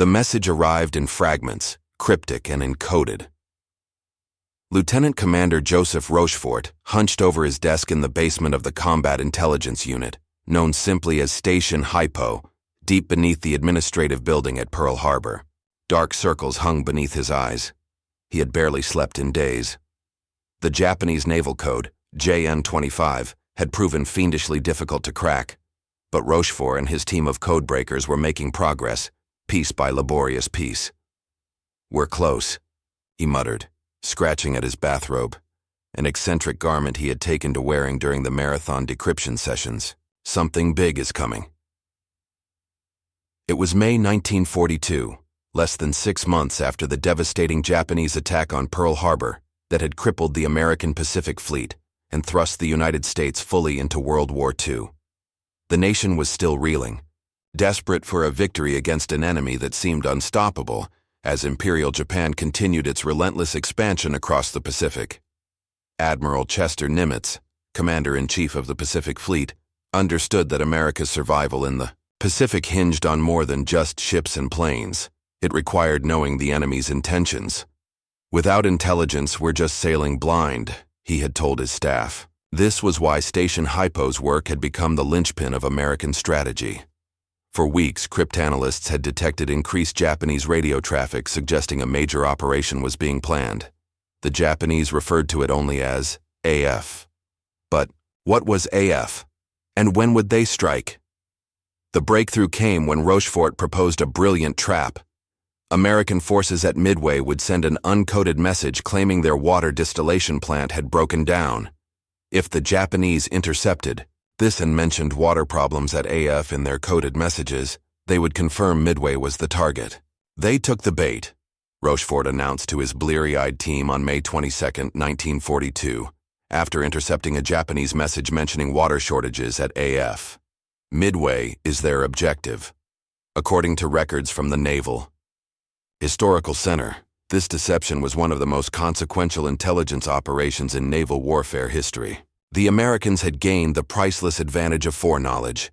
The message arrived in fragments, cryptic and encoded. Lieutenant Commander Joseph Rochefort hunched over his desk in the basement of the Combat Intelligence Unit, known simply as Station Hypo, deep beneath the administrative building at Pearl Harbor. Dark circles hung beneath his eyes. He had barely slept in days. The Japanese naval code, JN-25, had proven fiendishly difficult to crack, but Rochefort and his team of codebreakers were making progress, piece by laborious piece. "We're close," he muttered, scratching at his bathrobe, an eccentric garment he had taken to wearing during the marathon decryption sessions. "Something big is coming." It was May 1942, less than 6 months after the devastating Japanese attack on Pearl Harbor that had crippled the American Pacific Fleet and thrust the United States fully into World War II. The nation was still reeling, desperate for a victory against an enemy that seemed unstoppable as Imperial Japan continued its relentless expansion across the Pacific. Admiral Chester Nimitz, Commander-in-Chief of the Pacific Fleet, understood that America's survival in the Pacific hinged on more than just ships and planes. It required knowing the enemy's intentions. "Without intelligence, we're just sailing blind," he had told his staff. This was why Station Hypo's work had become the linchpin of American strategy. For weeks, cryptanalysts had detected increased Japanese radio traffic suggesting a major operation was being planned. The Japanese referred to it only as AF. But what was AF? And when would they strike? The breakthrough came when Rochefort proposed a brilliant trap. American forces at Midway would send an uncoded message claiming their water distillation plant had broken down. If the Japanese intercepted this and mentioned water problems at AF in their coded messages, they would confirm Midway was the target. "They took the bait," Rochefort announced to his bleary-eyed team on May 22, 1942, after intercepting a Japanese message mentioning water shortages at AF. "Midway is their objective." According to records from the Naval Historical Center, this deception was one of the most consequential intelligence operations in naval warfare history. The Americans had gained the priceless advantage of foreknowledge,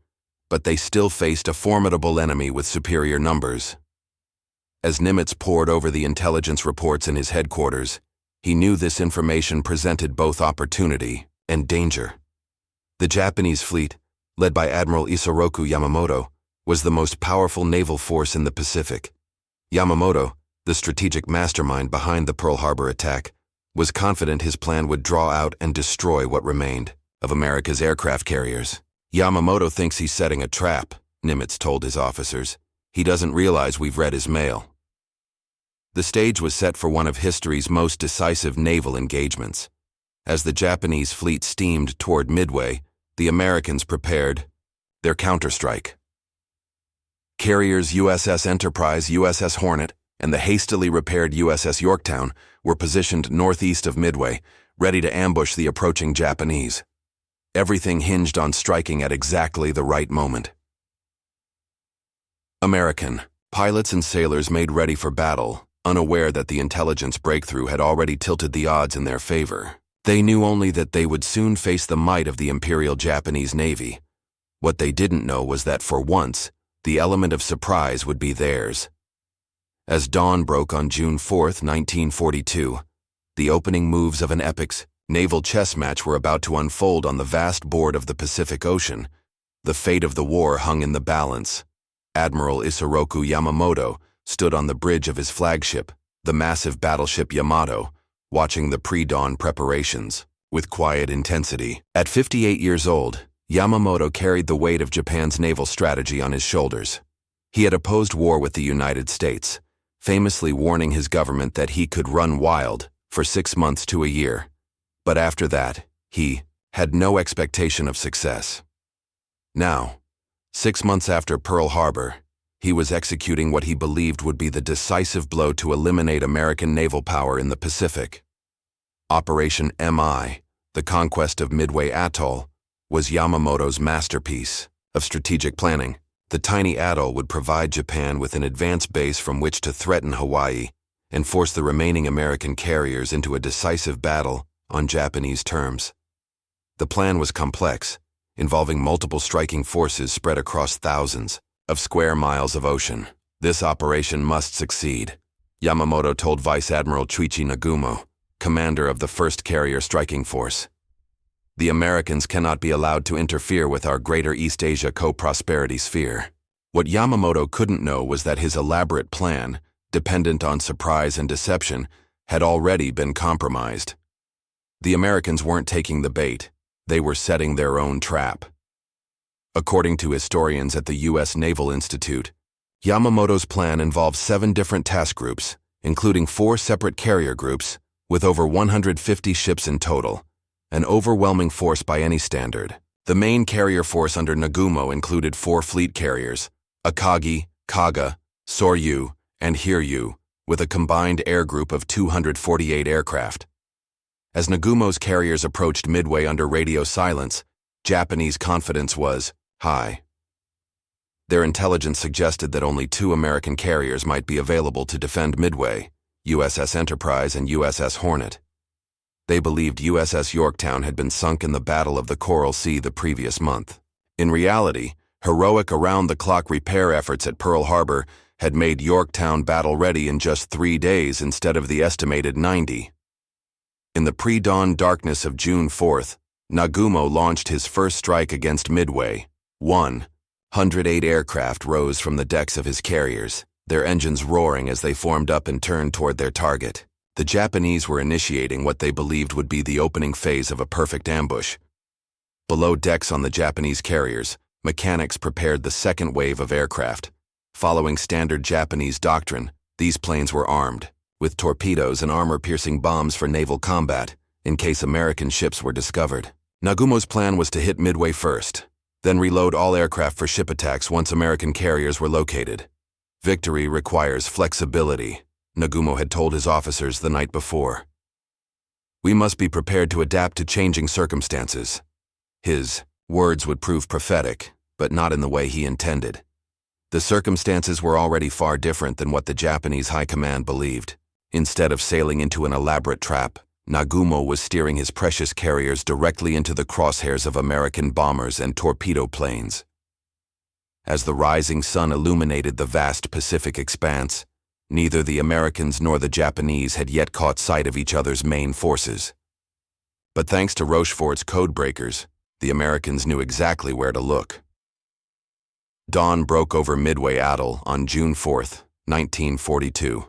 but they still faced a formidable enemy with superior numbers. As Nimitz pored over the intelligence reports in his headquarters, he knew this information presented both opportunity and danger. The Japanese fleet, led by Admiral Isoroku Yamamoto, was the most powerful naval force in the Pacific. Yamamoto, the strategic mastermind behind the Pearl Harbor attack, was confident his plan would draw out and destroy what remained of America's aircraft carriers. "Yamamoto thinks he's setting a trap," Nimitz told his officers. "He doesn't realize we've read his mail." The stage was set for one of history's most decisive naval engagements. As the Japanese fleet steamed toward Midway, the Americans prepared their counterstrike. Carriers USS Enterprise, USS Hornet, and the hastily repaired USS Yorktown were positioned northeast of Midway, ready to ambush the approaching Japanese. Everything hinged on striking at exactly the right moment. American pilots and sailors made ready for battle, unaware that the intelligence breakthrough had already tilted the odds in their favor. They knew only that they would soon face the might of the Imperial Japanese Navy. What they didn't know was that for once, the element of surprise would be theirs. As dawn broke on June 4, 1942, the opening moves of an epic naval chess match were about to unfold on the vast board of the Pacific Ocean. The fate of the war hung in the balance. Admiral Isoroku Yamamoto stood on the bridge of his flagship, the massive battleship Yamato, watching the pre-dawn preparations with quiet intensity. At 58 years old, Yamamoto carried the weight of Japan's naval strategy on his shoulders. He had opposed war with the United States, famously warning his government that he could run wild for 6 months to a year. But after that, he had no expectation of success. Now, 6 months after Pearl Harbor, he was executing what he believed would be the decisive blow to eliminate American naval power in the Pacific. Operation MI, the conquest of Midway Atoll, was Yamamoto's masterpiece of strategic planning. The tiny atoll would provide Japan with an advanced base from which to threaten Hawaii and force the remaining American carriers into a decisive battle on Japanese terms. The plan was complex, involving multiple striking forces spread across thousands of square miles of ocean. This operation must succeed, Yamamoto told Vice Admiral Chuichi Nagumo, commander of the 1st Carrier Striking Force. The Americans cannot be allowed to interfere with our Greater East Asia co-prosperity sphere. What Yamamoto couldn't know was that his elaborate plan, dependent on surprise and deception, had already been compromised. The Americans weren't taking the bait, they were setting their own trap. According to historians at the U.S. Naval Institute, Yamamoto's plan involves 7 different task groups, including 4 separate carrier groups, with over 150 ships in total, an overwhelming force by any standard. The main carrier force under Nagumo included 4 fleet carriers, Akagi, Kaga, Soryu, and Hiryu, with a combined air group of 248 aircraft. As Nagumo's carriers approached Midway under radio silence, Japanese confidence was high. Their intelligence suggested that only 2 American carriers might be available to defend Midway, USS Enterprise and USS Hornet. They believed USS Yorktown had been sunk in the Battle of the Coral Sea the previous month. In reality, heroic around-the-clock repair efforts at Pearl Harbor had made Yorktown battle-ready in just 3 days instead of the estimated 90. In the pre-dawn darkness of June 4th, Nagumo launched his first strike against Midway. 108 aircraft rose from the decks of his carriers, their engines roaring as they formed up and turned toward their target. The Japanese were initiating what they believed would be the opening phase of a perfect ambush. Below decks on the Japanese carriers, mechanics prepared the second wave of aircraft. Following standard Japanese doctrine, these planes were armed, with torpedoes and armor-piercing bombs for naval combat, in case American ships were discovered. Nagumo's plan was to hit Midway first, then reload all aircraft for ship attacks once American carriers were located. Victory requires flexibility, Nagumo had told his officers the night before. We must be prepared to adapt to changing circumstances. His words would prove prophetic, but not in the way he intended. The circumstances were already far different than what the Japanese high command believed. Instead of sailing into an elaborate trap, Nagumo was steering his precious carriers directly into the crosshairs of American bombers and torpedo planes. As the rising sun illuminated the vast Pacific expanse, neither the Americans nor the Japanese had yet caught sight of each other's main forces. But thanks to Rochefort's codebreakers, the Americans knew exactly where to look. Dawn broke over Midway Atoll on June 4, 1942.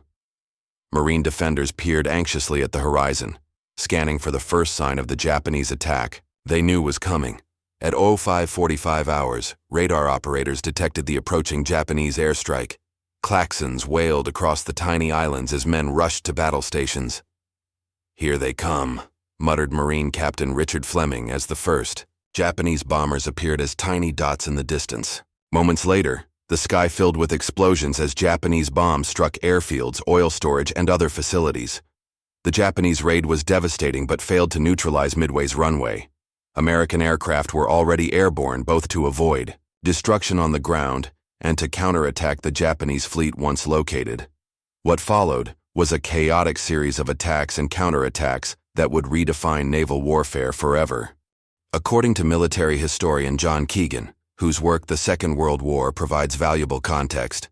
Marine defenders peered anxiously at the horizon, scanning for the first sign of the Japanese attack they knew was coming. At 05:45 hours, radar operators detected the approaching Japanese airstrike. Klaxons wailed across the tiny islands as men rushed to battle stations. "Here they come," muttered Marine Captain Richard Fleming as the first Japanese bombers appeared as tiny dots in the distance. Moments later, the sky filled with explosions as Japanese bombs struck airfields, oil storage, and other facilities. The Japanese raid was devastating but failed to neutralize Midway's runway. American aircraft were already airborne both to avoid destruction on the ground and to counterattack the Japanese fleet once located. What followed was a chaotic series of attacks and counterattacks that would redefine naval warfare forever. According to military historian John Keegan, whose work The Second World War provides valuable context,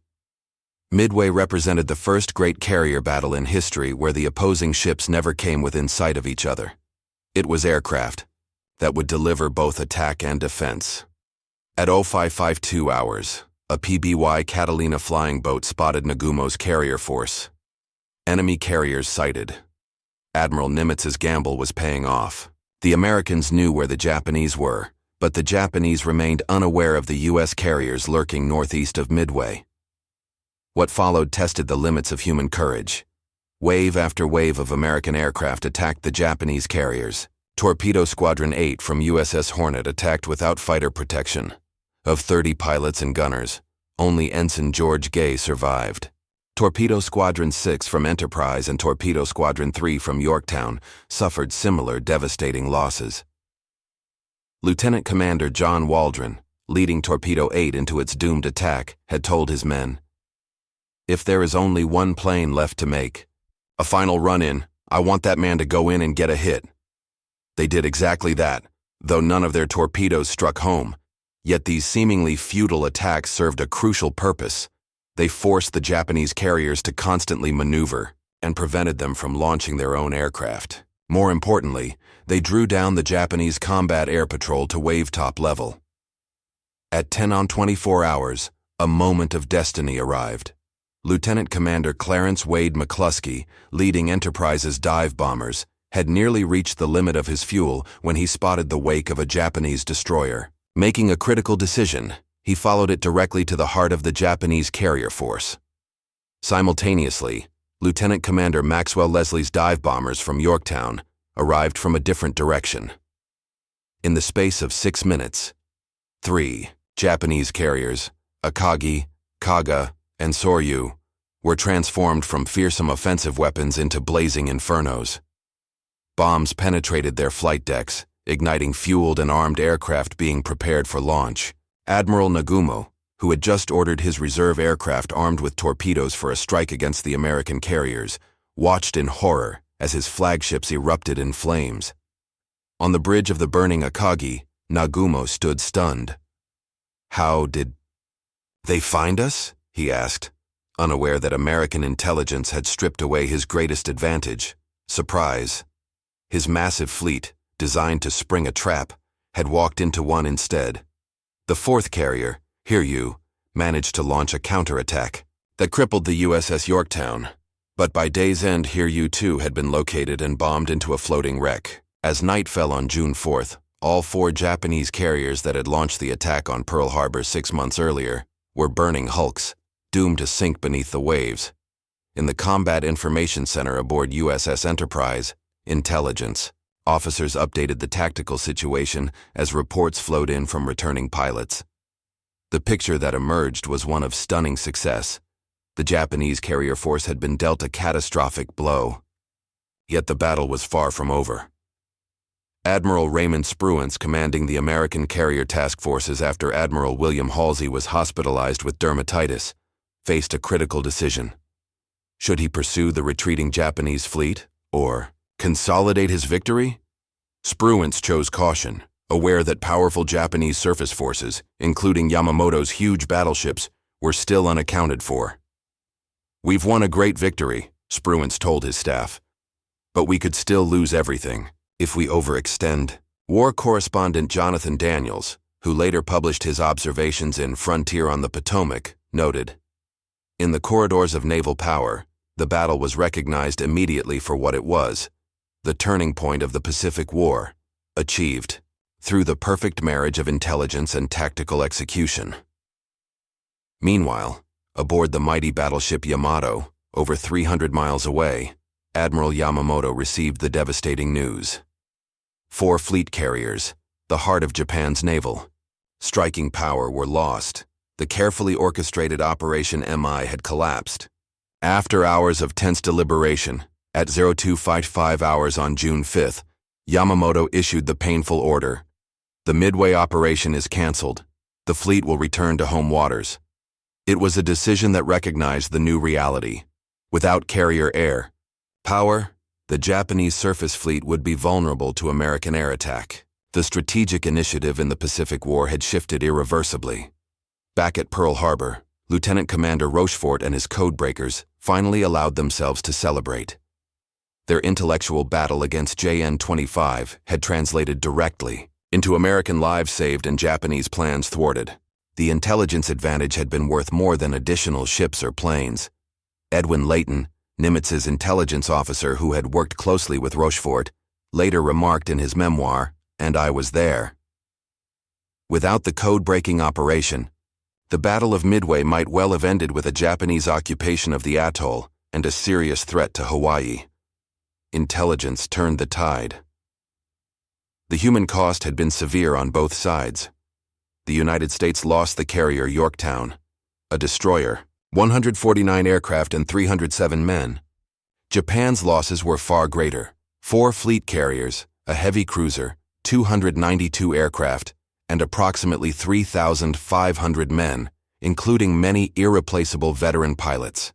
Midway represented the first great carrier battle in history where the opposing ships never came within sight of each other. It was aircraft that would deliver both attack and defense. At 05:52 hours, a PBY Catalina flying boat spotted Nagumo's carrier force. Enemy carriers sighted. Admiral Nimitz's gamble was paying off. The Americans knew where the Japanese were, but the Japanese remained unaware of the U.S. carriers lurking northeast of Midway. What followed tested the limits of human courage. Wave after wave of American aircraft attacked the Japanese carriers. Torpedo Squadron 8 from USS Hornet attacked without fighter protection. Of 30 pilots and gunners, only Ensign George Gay survived. Torpedo Squadron 6 from Enterprise and Torpedo Squadron 3 from Yorktown suffered similar devastating losses. Lieutenant Commander John Waldron, leading Torpedo 8 into its doomed attack, had told his men, "If there is only one plane left to make, a final run-in, I want that man to go in and get a hit." They did exactly that, though none of their torpedoes struck home. Yet these seemingly futile attacks served a crucial purpose. They forced the Japanese carriers to constantly maneuver and prevented them from launching their own aircraft. More importantly, they drew down the Japanese combat air patrol to wave-top level. At 10 on 24 hours, a moment of destiny arrived. Lieutenant Commander Clarence Wade McCluskey, leading Enterprise's dive bombers, had nearly reached the limit of his fuel when he spotted the wake of a Japanese destroyer. Making a critical decision, he followed it directly to the heart of the Japanese carrier force. Simultaneously, Lieutenant Commander Maxwell Leslie's dive bombers from Yorktown arrived from a different direction. In the space of 6 minutes, 3 Japanese carriers, Akagi, Kaga, and Soryu, were transformed from fearsome offensive weapons into blazing infernos. Bombs penetrated their flight decks, igniting fueled and armed aircraft being prepared for launch. Admiral Nagumo, who had just ordered his reserve aircraft armed with torpedoes for a strike against the American carriers, watched in horror as his flagships erupted in flames. On the bridge of the burning Akagi, Nagumo stood stunned. "How did they find us?" he asked, unaware that American intelligence had stripped away his greatest advantage, surprise. His massive fleet, designed to spring a trap, had walked into one instead. The fourth carrier, Hiryu, managed to launch a counterattack that crippled the USS Yorktown, but by day's end Hiryu too had been located and bombed into a floating wreck. As night fell on June 4th, all 4 Japanese carriers that had launched the attack on Pearl Harbor 6 months earlier were burning hulks, doomed to sink beneath the waves. In the Combat Information Center aboard USS Enterprise, Intelligence, officers updated the tactical situation as reports flowed in from returning pilots. The picture that emerged was one of stunning success. The Japanese carrier force had been dealt a catastrophic blow. Yet the battle was far from over. Admiral Raymond Spruance, commanding the American carrier task forces after Admiral William Halsey was hospitalized with dermatitis, faced a critical decision. Should he pursue the retreating Japanese fleet, or consolidate his victory? Spruance chose caution, aware that powerful Japanese surface forces, including Yamamoto's huge battleships, were still unaccounted for. "We've won a great victory," Spruance told his staff, "but we could still lose everything if we overextend." War correspondent Jonathan Daniels, who later published his observations in Frontier on the Potomac, noted, "In the corridors of naval power, the battle was recognized immediately for what it was, the turning point of the Pacific War, achieved through the perfect marriage of intelligence and tactical execution." Meanwhile, aboard the mighty battleship Yamato, over 300 miles away, Admiral Yamamoto received the devastating news. 4 fleet carriers, the heart of Japan's naval striking power, were lost. The carefully orchestrated Operation MI had collapsed. After hours of tense deliberation, at 0255 hours on June 5th, Yamamoto issued the painful order. "The Midway operation is canceled. The fleet will return to home waters." It was a decision that recognized the new reality. Without carrier air power, the Japanese surface fleet would be vulnerable to American air attack. The strategic initiative in the Pacific War had shifted irreversibly. Back at Pearl Harbor, Lieutenant Commander Rochefort and his codebreakers finally allowed themselves to celebrate. Their intellectual battle against JN-25 had translated directly into American lives saved and Japanese plans thwarted. The intelligence advantage had been worth more than additional ships or planes. Edwin Layton, Nimitz's intelligence officer who had worked closely with Rochefort, later remarked in his memoir, "And I was there." Without the code-breaking operation, the Battle of Midway might well have ended with a Japanese occupation of the atoll and a serious threat to Hawaii. Intelligence turned the tide. The human cost had been severe on both sides. The United States lost the carrier Yorktown, a destroyer, 149 aircraft and 307 men. Japan's losses were far greater: 4 fleet carriers, a heavy cruiser, 292 aircraft, and approximately 3,500 men, including many irreplaceable veteran pilots.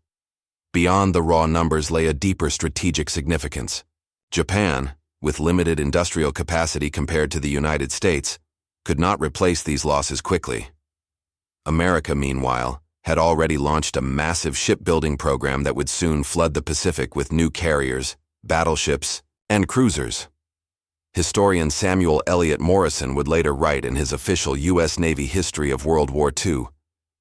Beyond the raw numbers lay a deeper strategic significance. Japan, with limited industrial capacity compared to the United States, could not replace these losses quickly. America, meanwhile, had already launched a massive shipbuilding program that would soon flood the Pacific with new carriers, battleships, and cruisers. Historian Samuel Eliot Morison would later write in his official U.S. Navy history of World War II,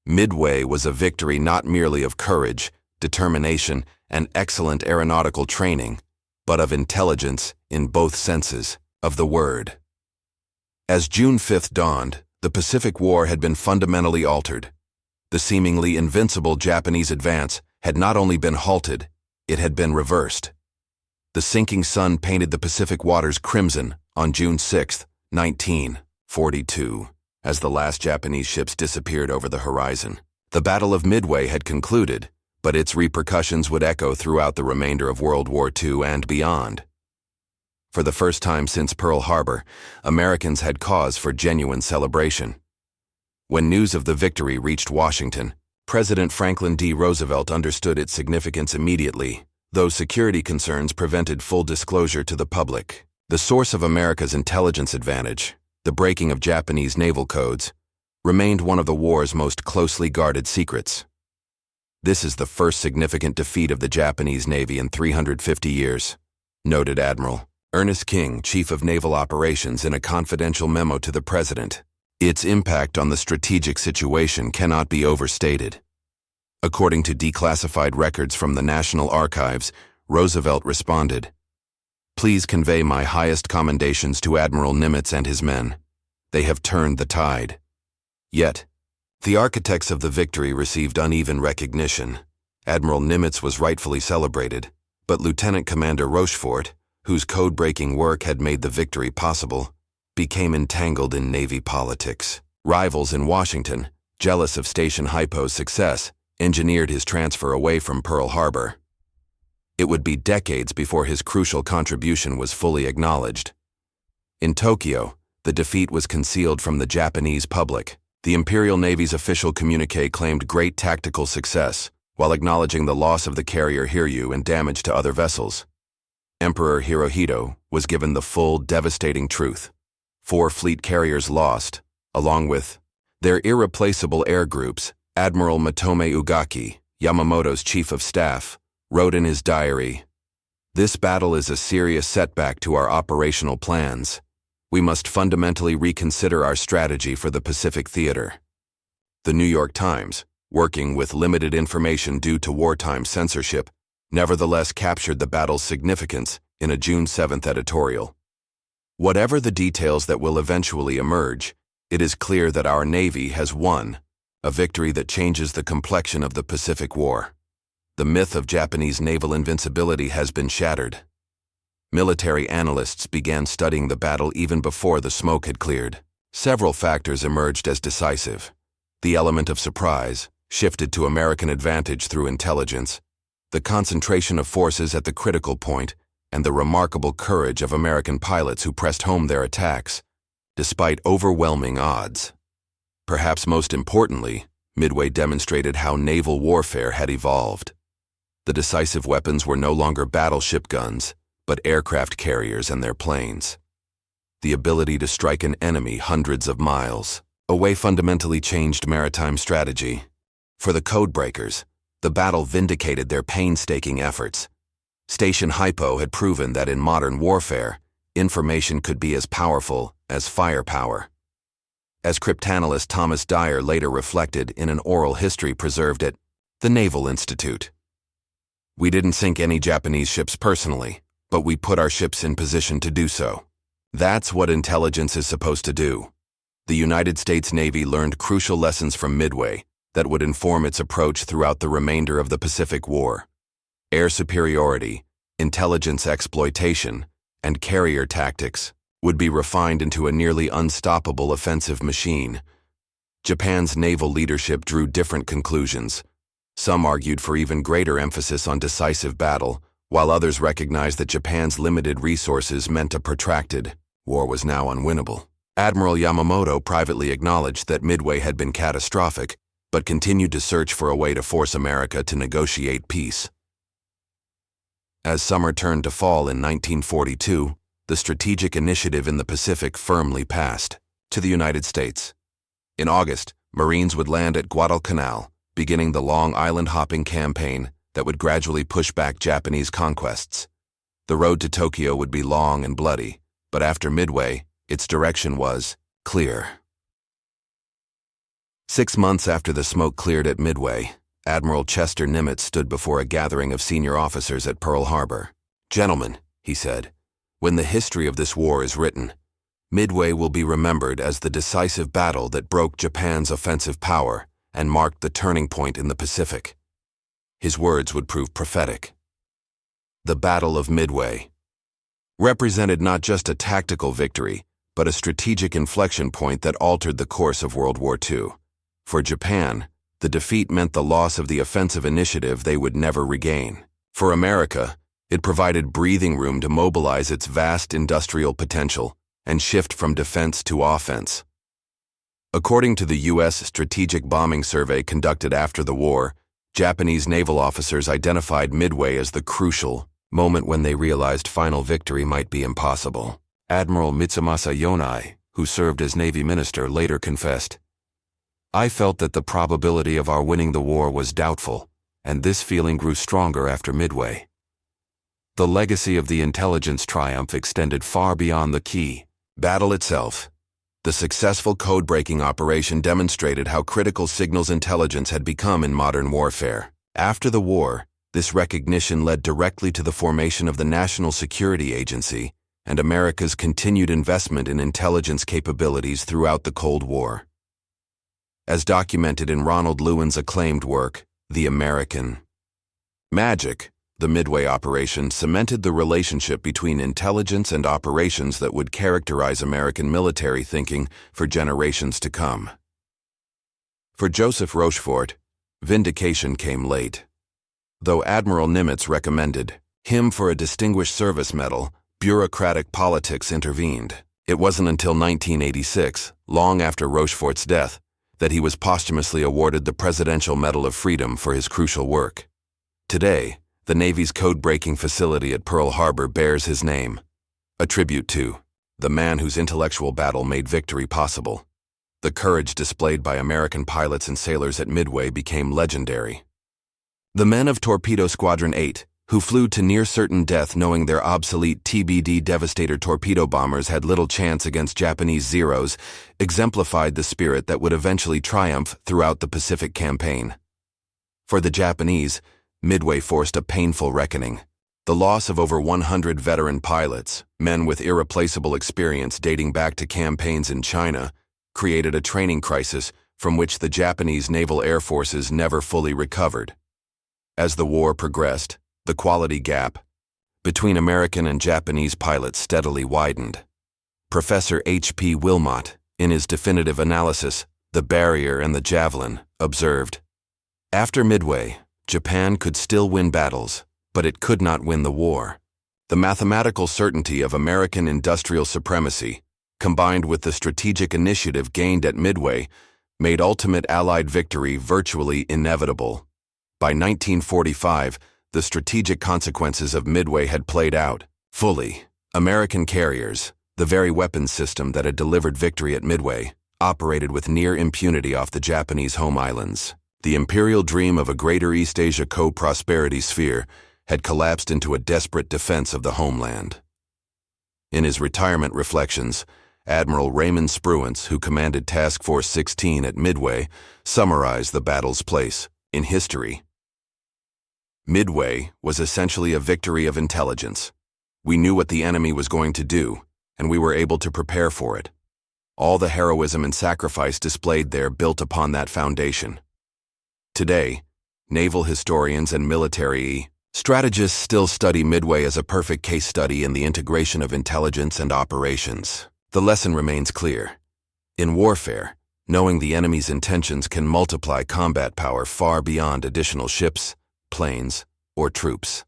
Midway was a victory not merely of courage, determination, and excellent aeronautical training, but of intelligence in both senses of the word. As June 5th dawned, the Pacific War had been fundamentally altered. The seemingly invincible Japanese advance had not only been halted, it had been reversed. The sinking sun painted the Pacific waters crimson on June 6, 1942, as the last Japanese ships disappeared over the horizon. The Battle of Midway had concluded, but its repercussions would echo throughout the remainder of World War II and beyond. For the first time since Pearl Harbor, Americans had cause for genuine celebration. When news of the victory reached Washington, President Franklin D. Roosevelt understood its significance immediately, though security concerns prevented full disclosure to the public. The source of America's intelligence advantage, the breaking of Japanese naval codes, remained one of the war's most closely guarded secrets. This is the first significant defeat of the Japanese Navy in 350 years, noted Admiral Ernest King, Chief of Naval Operations, in a confidential memo to the President. Its impact on the strategic situation cannot be overstated. According to declassified records from the National Archives, Roosevelt responded, "Please convey my highest commendations to Admiral Nimitz and his men. They have turned the tide." Yet, the architects of the victory received uneven recognition. Admiral Nimitz was rightfully celebrated, but Lieutenant Commander Rochefort, whose code-breaking work had made the victory possible, became entangled in Navy politics. Rivals in Washington, jealous of Station Hypo's success, engineered his transfer away from Pearl Harbor. It would be decades before his crucial contribution was fully acknowledged. In Tokyo, the defeat was concealed from the Japanese public. The Imperial Navy's official communiqué claimed great tactical success, while acknowledging the loss of the carrier Hiryu and damage to other vessels. Emperor Hirohito was given the full, devastating truth. 4 fleet carriers lost, along with their irreplaceable air groups. Admiral Matome Ugaki, Yamamoto's chief of staff, wrote in his diary, "This battle is a serious setback to our operational plans. We must fundamentally reconsider our strategy for the Pacific theater." The New York Times, working with limited information due to wartime censorship, nevertheless captured the battle's significance in a June 7th editorial. Whatever the details that will eventually emerge, it is clear that our Navy has won, a victory that changes the complexion of the Pacific War. The myth of Japanese naval invincibility has been shattered. Military analysts began studying the battle even before the smoke had cleared. Several factors emerged as decisive. The element of surprise, shifted to American advantage through intelligence, the concentration of forces at the critical point, and the remarkable courage of American pilots who pressed home their attacks, despite overwhelming odds. Perhaps most importantly, Midway demonstrated how naval warfare had evolved. The decisive weapons were no longer battleship guns, but aircraft carriers and their planes. The ability to strike an enemy hundreds of miles away fundamentally changed maritime strategy. For the codebreakers, the battle vindicated their painstaking efforts. Station Hypo had proven that in modern warfare, information could be as powerful as firepower. As cryptanalyst Thomas Dyer later reflected in an oral history preserved at the Naval Institute, "We didn't sink any Japanese ships personally, but we put our ships in position to do so. That's what intelligence is supposed to do." The United States Navy learned crucial lessons from Midway that would inform its approach throughout the remainder of the Pacific War. Air superiority, intelligence exploitation, and carrier tactics would be refined into a nearly unstoppable offensive machine. Japan's naval leadership drew different conclusions. Some argued for even greater emphasis on decisive battle, while others recognized that Japan's limited resources meant a protracted war was now unwinnable. Admiral Yamamoto privately acknowledged that Midway had been catastrophic, but continued to search for a way to force America to negotiate peace. As summer turned to fall in 1942, the strategic initiative in the Pacific firmly passed to the United States. In August, Marines would land at Guadalcanal, beginning the long island-hopping campaign that would gradually push back Japanese conquests. The road to Tokyo would be long and bloody, but after Midway, its direction was clear. 6 months after the smoke cleared at Midway, Admiral Chester Nimitz stood before a gathering of senior officers at Pearl Harbor. "Gentlemen," he said, "when the history of this war is written, Midway will be remembered as the decisive battle that broke Japan's offensive power and marked the turning point in the Pacific." His words would prove prophetic. The Battle of Midway represented not just a tactical victory, but a strategic inflection point that altered the course of World War II. For Japan, the defeat meant the loss of the offensive initiative they would never regain. For America, it provided breathing room to mobilize its vast industrial potential and shift from defense to offense. According to the U.S. Strategic Bombing Survey conducted after the war, Japanese naval officers identified Midway as the crucial moment when they realized final victory might be impossible. Admiral Mitsumasa Yonai, who served as Navy Minister, later confessed, "I felt that the probability of our winning the war was doubtful, and this feeling grew stronger after Midway." The legacy of the intelligence triumph extended far beyond the key battle itself. The successful code-breaking operation demonstrated how critical signals intelligence had become in modern warfare. After the war, this recognition led directly to the formation of the National Security Agency and America's continued investment in intelligence capabilities throughout the Cold War. As documented in Ronald Lewin's acclaimed work, The American Magic, the Midway operation cemented the relationship between intelligence and operations that would characterize American military thinking for generations to come. For Joseph Rochefort, vindication came late. Though Admiral Nimitz recommended him for a Distinguished Service Medal, bureaucratic politics intervened. It wasn't until 1986, long after Rochefort's death, that he was posthumously awarded the Presidential Medal of Freedom for his crucial work. Today, the Navy's code-breaking facility at Pearl Harbor bears his name, a tribute to the man whose intellectual battle made victory possible. The courage displayed by American pilots and sailors at Midway became legendary. The men of Torpedo Squadron 8, who flew to near-certain death knowing their obsolete TBD Devastator torpedo bombers had little chance against Japanese Zeros, exemplified the spirit that would eventually triumph throughout the Pacific Campaign. For the Japanese, Midway forced a painful reckoning. The loss of over 100 veteran pilots, men with irreplaceable experience dating back to campaigns in China, created a training crisis from which the Japanese naval air forces never fully recovered. As the war progressed, the quality gap between American and Japanese pilots steadily widened. Professor H.P. Wilmot, in his definitive analysis, The Barrier and the Javelin, observed, "After Midway, Japan could still win battles, but it could not win the war. The mathematical certainty of American industrial supremacy, combined with the strategic initiative gained at Midway, made ultimate Allied victory virtually inevitable. By 1945, the strategic consequences of Midway had played out fully. American carriers, the very weapons system that had delivered victory at Midway, operated with near impunity off the Japanese home islands. The imperial dream of a greater East Asia co-prosperity sphere had collapsed into a desperate defense of the homeland." In his retirement reflections, Admiral Raymond Spruance, who commanded Task Force 16 at Midway, summarized the battle's place in history. "Midway was essentially a victory of intelligence. We knew what the enemy was going to do, and we were able to prepare for it. All the heroism and sacrifice displayed there built upon that foundation." Today, naval historians and military strategists still study Midway as a perfect case study in the integration of intelligence and operations. The lesson remains clear. In warfare, knowing the enemy's intentions can multiply combat power far beyond additional ships, planes, or troops.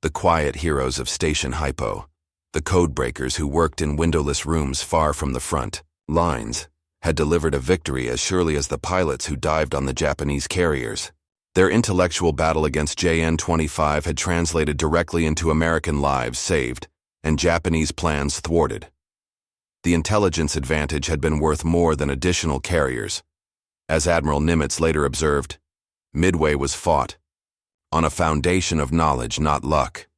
The quiet heroes of Station Hypo, the codebreakers who worked in windowless rooms far from the front lines, had delivered a victory as surely as the pilots who dived on the Japanese carriers. Their intellectual battle against JN-25 had translated directly into American lives saved and Japanese plans thwarted. The intelligence advantage had been worth more than additional carriers. As Admiral Nimitz later observed, Midway was fought on a foundation of knowledge, not luck.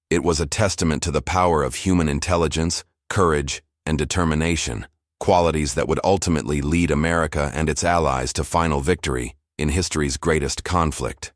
It was a testament to the power of human intelligence, courage, and determination, qualities that would ultimately lead America and its allies to final victory in history's greatest conflict.